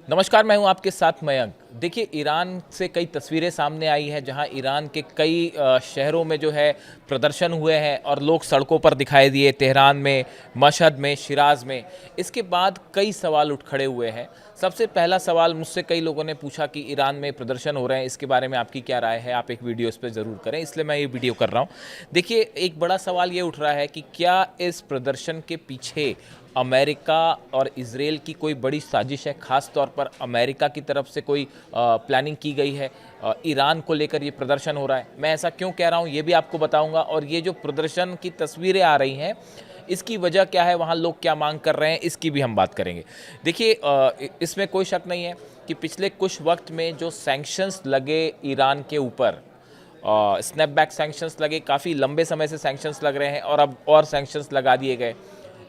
नमस्कार, मैं हूं आपके साथ मयंक। देखिए, ईरान से कई तस्वीरें सामने आई हैं जहां ईरान के कई शहरों में जो है प्रदर्शन हुए हैं और लोग सड़कों पर दिखाई दिए। तेहरान में, मशहद में, शिराज में। इसके बाद कई सवाल उठ खड़े हुए हैं। सबसे पहला सवाल मुझसे कई लोगों ने पूछा कि ईरान में प्रदर्शन हो रहे हैं, इसके बारे में आपकी क्या राय है, आप एक वीडियो इस पर ज़रूर करें, इसलिए मैं ये वीडियो कर रहा हूँ। देखिए, एक बड़ा सवाल ये उठ रहा है कि क्या इस प्रदर्शन के पीछे अमेरिका और इजराइल की कोई बड़ी साजिश है। ख़ास तौर पर अमेरिका की तरफ से कोई प्लानिंग की गई है। ईरान को लेकर ये प्रदर्शन हो रहा है। मैं ऐसा क्यों कह रहा हूँ ये भी आपको बताऊंगा, और ये जो प्रदर्शन की तस्वीरें आ रही हैं इसकी वजह क्या है, वहाँ लोग क्या मांग कर रहे हैं, इसकी भी हम बात करेंगे। देखिए, इसमें कोई शक नहीं है कि पिछले कुछ वक्त में जो सैंक्शंस लगे ईरान के ऊपर, स्नैपबैक सैंक्शंस लगे, काफ़ी लंबे समय से सैंक्शंस लग रहे हैं और अब और सैंक्शंस लगा दिए गए।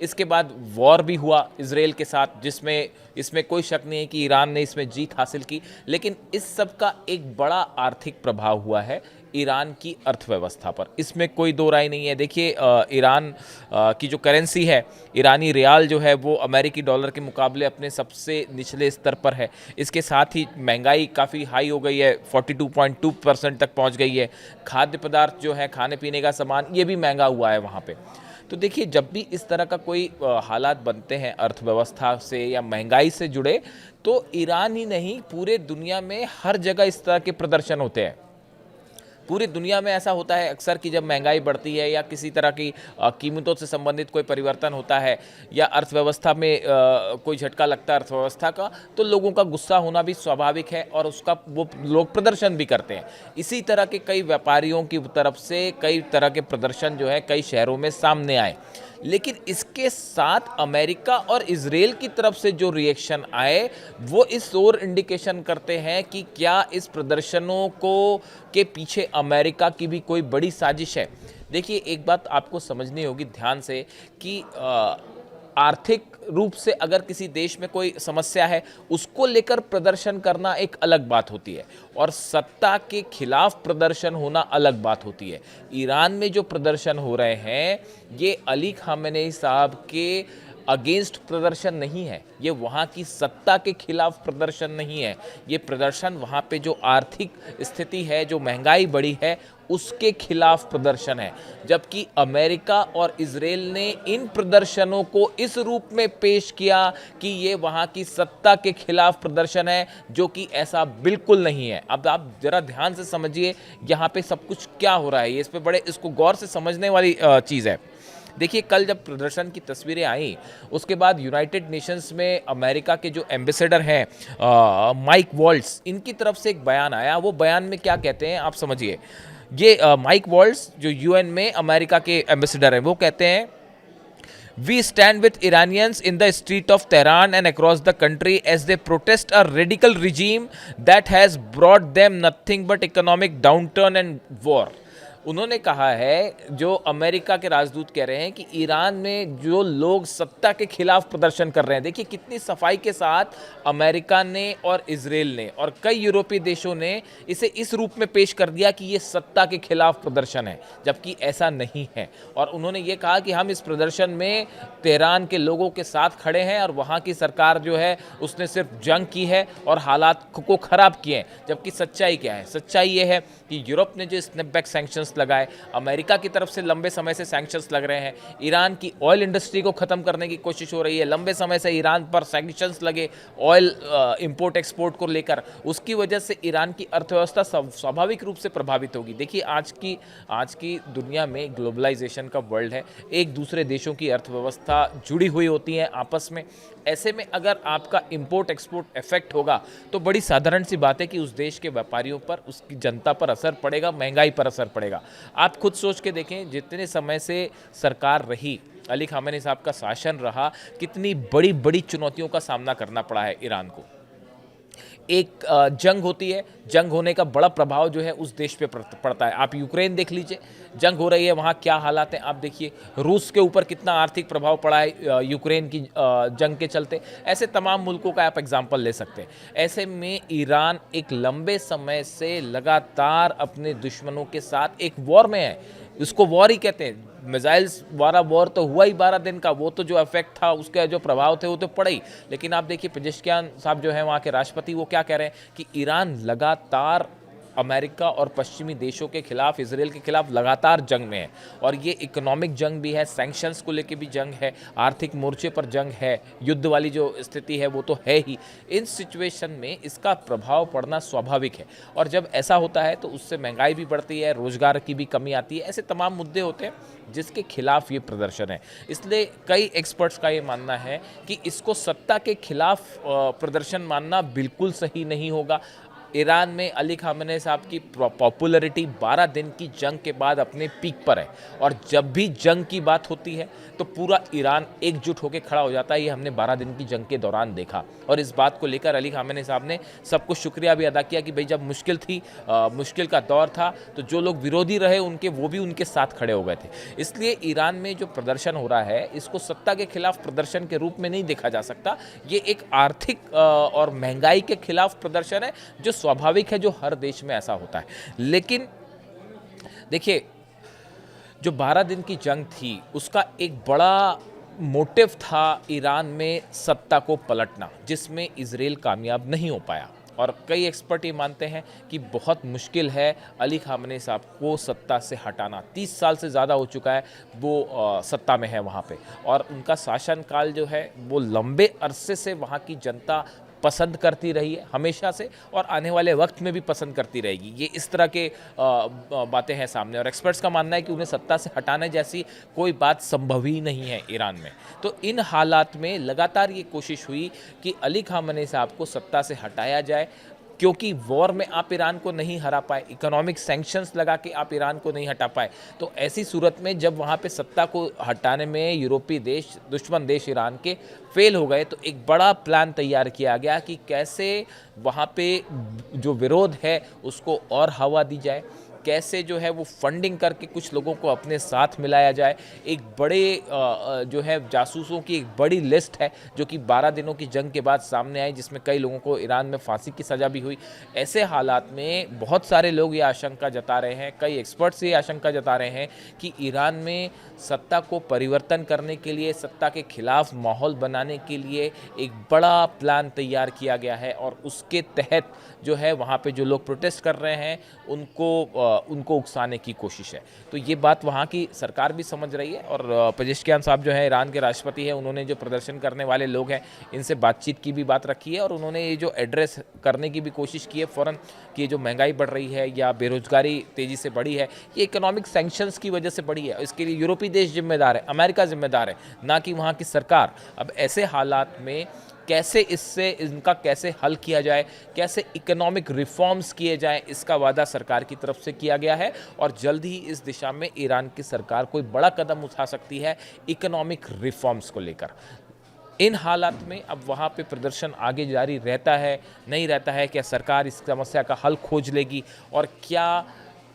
इसके बाद वॉर भी हुआ इजराइल के साथ, जिसमें इसमें कोई शक नहीं है कि ईरान ने इसमें जीत हासिल की। लेकिन इस सब का एक बड़ा आर्थिक प्रभाव हुआ है ईरान की अर्थव्यवस्था पर, इसमें कोई दो राय नहीं है। देखिए, ईरान की जो करेंसी है, ईरानी रियाल जो है वो अमेरिकी डॉलर के मुकाबले अपने सबसे निचले स्तर पर है। इसके साथ ही महंगाई काफ़ी हाई हो गई है, 42.2% तक पहुंच गई है। खाद्य पदार्थ जो है, खाने पीने का सामान, ये भी महंगा हुआ है वहाँ पे। तो देखिए, जब भी इस तरह का कोई हालात बनते हैं अर्थव्यवस्था से या महंगाई से जुड़े, तो ईरान ही नहीं, पूरे दुनिया में हर जगह इस तरह के प्रदर्शन होते हैं। पूरी दुनिया में ऐसा होता है अक्सर कि जब महंगाई बढ़ती है या किसी तरह की कीमतों से संबंधित कोई परिवर्तन होता है या अर्थव्यवस्था में कोई झटका लगता है अर्थव्यवस्था का, तो लोगों का गुस्सा होना भी स्वाभाविक है और उसका वो लोग प्रदर्शन भी करते हैं। इसी तरह के कई व्यापारियों की तरफ से कई तरह के प्रदर्शन जो है कई शहरों में सामने आए। लेकिन इसके साथ अमेरिका और इजराइल की तरफ से जो रिएक्शन आए, वो इस ओर इंडिकेशन करते हैं कि क्या इस प्रदर्शनों को के पीछे अमेरिका की भी कोई बड़ी साजिश है। देखिए, एक बात आपको समझनी होगी ध्यान से कि आर्थिक रूप से अगर किसी देश में कोई समस्या है, उसको लेकर प्रदर्शन करना एक अलग बात होती है और सत्ता के खिलाफ प्रदर्शन होना अलग बात होती है। ईरान में जो प्रदर्शन हो रहे हैं, ये अली खामेनेई साहब के अगेंस्ट प्रदर्शन नहीं है, ये वहाँ की सत्ता के खिलाफ प्रदर्शन नहीं है। ये प्रदर्शन वहाँ पे जो आर्थिक स्थिति है, जो महंगाई बढ़ी है, उसके खिलाफ प्रदर्शन है। जबकि अमेरिका और इजराइल ने इन प्रदर्शनों को इस रूप में पेश किया कि ये वहाँ की सत्ता के खिलाफ प्रदर्शन है, जो कि ऐसा बिल्कुल नहीं है। अब आप जरा ध्यान से समझिए यहाँ पे सब कुछ क्या हो रहा है, ये इस पे बड़े इसको गौर से समझने वाली चीज़ है। देखिए, कल जब प्रदर्शन की तस्वीरें आई, उसके बाद यूनाइटेड नेशंस में अमेरिका के जो एम्बेसडर हैं माइक वॉल्ट्स, इनकी तरफ से एक बयान आया। वो बयान में क्या कहते हैं आप समझिए। ये माइक वॉल्ट्स जो यूएन में अमेरिका के एम्बेसडर हैं, वो कहते हैं, We stand with Iranians in the street of Tehran and across the country as they protest a radical regime that has brought them nothing but economic downturn and war. उन्होंने कहा है, जो America के राजदूत कह रहे हैं, कि ईरान में जो लोग सत्ता के खिलाफ प्रदर्शन कर रहे हैं, देखिए कितनी सफाई के साथ अमेरिका ने और इजराइल ने और कई यूरोपीय देशों ने इसे इस रूप में पेश कर दिया कि ये सत्ता के खिलाफ प्रदर्शन है, जबकि ऐसा नहीं है। और उन्होंने ये कहा कि हम इस प्रदर्शन में तेहरान के लोगों के साथ खड़े हैं और वहाँ की सरकार जो है उसने सिर्फ जंग की है और हालात को ख़राब किए हैं। जबकि सच्चाई क्या है? सच्चाई ये है कि यूरोप ने जो स्नैपबैक सैंक्शंस लगाए, अमेरिका की तरफ से लंबे समय से सैंक्शंस लग रहे हैं, ईरान की ऑयल इंडस्ट्री को खत्म करने की कोशिश हो रही है, लंबे समय से ईरान पर सैंक्शंस लगे ऑयल इंपोर्ट एक्सपोर्ट को लेकर, उसकी वजह से ईरान की अर्थव्यवस्था स्वाभाविक रूप से प्रभावित होगी। देखिए, आज की दुनिया में ग्लोबलाइजेशन का वर्ल्ड है, एक दूसरे देशों की अर्थव्यवस्था जुड़ी हुई होती है आपस में। ऐसे में अगर आपका इंपोर्ट एक्सपोर्ट इफेक्ट होगा, तो बड़ी साधारण सी बात है कि उस देश के व्यापारियों पर, उसकी जनता पर असर पड़ेगा, महंगाई पर असर पड़ेगा। आप खुद सोच के देखें, जितने समय से सरकार रही, अली खामेनी साहब का शासन रहा, कितनी बड़ी बड़ी चुनौतियों का सामना करना पड़ा है ईरान को। एक जंग होती है, जंग होने का बड़ा प्रभाव जो है उस देश पे पड़ता है। आप यूक्रेन देख लीजिए, जंग हो रही है, वहाँ क्या हालात हैं आप देखिए। रूस के ऊपर कितना आर्थिक प्रभाव पड़ा है यूक्रेन की जंग के चलते। ऐसे तमाम मुल्कों का आप एग्जाम्पल ले सकते हैं। ऐसे में ईरान एक लंबे समय से लगातार अपने दुश्मनों के साथ एक वॉर में है, इसको वॉर ही कहते हैं। मिसाइल्स वाला वॉर तो हुआ ही 12 दिन का, वो तो जो इफेक्ट था उसके जो प्रभाव थे वो तो पड़े ही। लेकिन आप देखिए पेजेश्कियान साहब जो है वहाँ के राष्ट्रपति, वो क्या कह रहे हैं कि ईरान लगातार अमेरिका और पश्चिमी देशों के खिलाफ, इसराइल के खिलाफ लगातार जंग में है, और ये इकोनॉमिक जंग भी है, सैंक्शंस को लेके भी जंग है, आर्थिक मोर्चे पर जंग है, युद्ध वाली जो स्थिति है वो तो है ही। इन सिचुएशन में इसका प्रभाव पड़ना स्वाभाविक है, और जब ऐसा होता है तो उससे महंगाई भी बढ़ती है, रोजगार की भी कमी आती है, ऐसे तमाम मुद्दे होते हैं जिसके खिलाफ ये प्रदर्शन है। इसलिए कई एक्सपर्ट्स का ये मानना है कि इसको सत्ता के खिलाफ प्रदर्शन मानना बिल्कुल सही नहीं होगा। ईरान में अली खामेनी साहब की पॉपुलैरिटी 12 दिन की जंग के बाद अपने पीक पर है, और जब भी जंग की बात होती है तो पूरा ईरान एकजुट होकर खड़ा हो जाता है। ये हमने 12 दिन की जंग के दौरान देखा, और इस बात को लेकर अली खामेनी साहब ने सबको शुक्रिया भी अदा किया कि भाई जब मुश्किल थी, मुश्किल का दौर था, तो जो लोग विरोधी रहे उनके, वो भी उनके साथ खड़े हो गए थे। इसलिए ईरान में जो प्रदर्शन हो रहा है इसको सत्ता के खिलाफ प्रदर्शन के रूप में नहीं देखा जा सकता। ये एक आर्थिक और महंगाई के खिलाफ प्रदर्शन है, जो स्वाभाविक है, जो हर देश में ऐसा होता है। लेकिन देखिए, जो 12 दिन की जंग थी उसका एक बड़ा मोटिव था ईरान में सत्ता को पलटना, जिसमें इजराइल कामयाब नहीं हो पाया, और कई एक्सपर्ट ये मानते हैं कि बहुत मुश्किल है अली खामेनी साहब को सत्ता से हटाना। 30 साल से ज़्यादा हो चुका है वो सत्ता में है वहाँ पे, और उनका शासनकाल जो है वो लंबे अरसे से वहाँ की जनता पसंद करती रही है हमेशा से, और आने वाले वक्त में भी पसंद करती रहेगी। ये इस तरह के बातें हैं सामने, और एक्सपर्ट्स का मानना है कि उन्हें सत्ता से हटाने जैसी कोई बात संभव ही नहीं है ईरान में। तो इन हालात में लगातार ये कोशिश हुई कि अली खामेनी साहब को सत्ता से हटाया जाए, क्योंकि वॉर में आप ईरान को नहीं हरा पाए, इकोनॉमिक सैंक्शंस लगा के आप ईरान को नहीं हटा पाए। तो ऐसी सूरत में जब वहाँ पे सत्ता को हटाने में यूरोपीय देश, दुश्मन देश ईरान के फेल हो गए, तो एक बड़ा प्लान तैयार किया गया कि कैसे वहाँ पे जो विरोध है उसको और हवा दी जाए, कैसे जो है वो फंडिंग करके कुछ लोगों को अपने साथ मिलाया जाए। एक बड़े जो है जासूसों की एक बड़ी लिस्ट है जो कि 12 दिनों की जंग के बाद सामने आई, जिसमें कई लोगों को ईरान में फांसी की सज़ा भी हुई। ऐसे हालात में बहुत सारे लोग ये आशंका जता रहे हैं, कई एक्सपर्ट्स ये आशंका जता रहे हैं कि ईरान में सत्ता को परिवर्तन करने के लिए, सत्ता के खिलाफ माहौल बनाने के लिए एक बड़ा प्लान तैयार किया गया है, और उसके तहत जो है वहाँ पे जो लोग प्रोटेस्ट कर रहे हैं उनको उकसाने की कोशिश है। तो ये बात वहाँ की सरकार भी समझ रही है, और पेजेश्कियान साहब जो है ईरान के राष्ट्रपति हैं, उन्होंने जो प्रदर्शन करने वाले लोग हैं इनसे बातचीत की भी बात रखी है, और उन्होंने ये जो एड्रेस करने की भी कोशिश की है फ़ौरन कि जो महंगाई बढ़ रही है या बेरोजगारी तेज़ी से बढ़ी है, ये इकोनॉमिक सैंक्शंस की वजह से बढ़ी है। इसके लिए यूरोपीय देश जिम्मेदार है, अमेरिका जिम्मेदार है, ना कि वहाँ की सरकार। अब ऐसे हालात में कैसे इनका कैसे हल किया जाए, कैसे इकोनॉमिक रिफॉर्म्स किए जाएं, इसका वादा सरकार की तरफ से किया गया है, और जल्द ही इस दिशा में ईरान की सरकार कोई बड़ा कदम उठा सकती है इकोनॉमिक रिफॉर्म्स को लेकर। इन हालात में अब वहाँ पे प्रदर्शन आगे जारी रहता है, नहीं रहता है, क्या सरकार इस समस्या का हल खोज लेगी, और क्या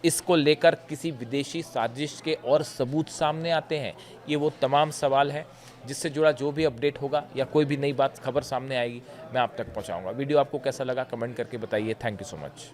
इसको लेकर किसी विदेशी साजिश के और सबूत सामने आते हैं, ये वो तमाम सवाल हैं जिससे जुड़ा जो भी अपडेट होगा या कोई भी नई बात खबर सामने आएगी मैं आप तक पहुंचाऊंगा। वीडियो आपको कैसा लगा कमेंट करके बताइए। Thank you so much.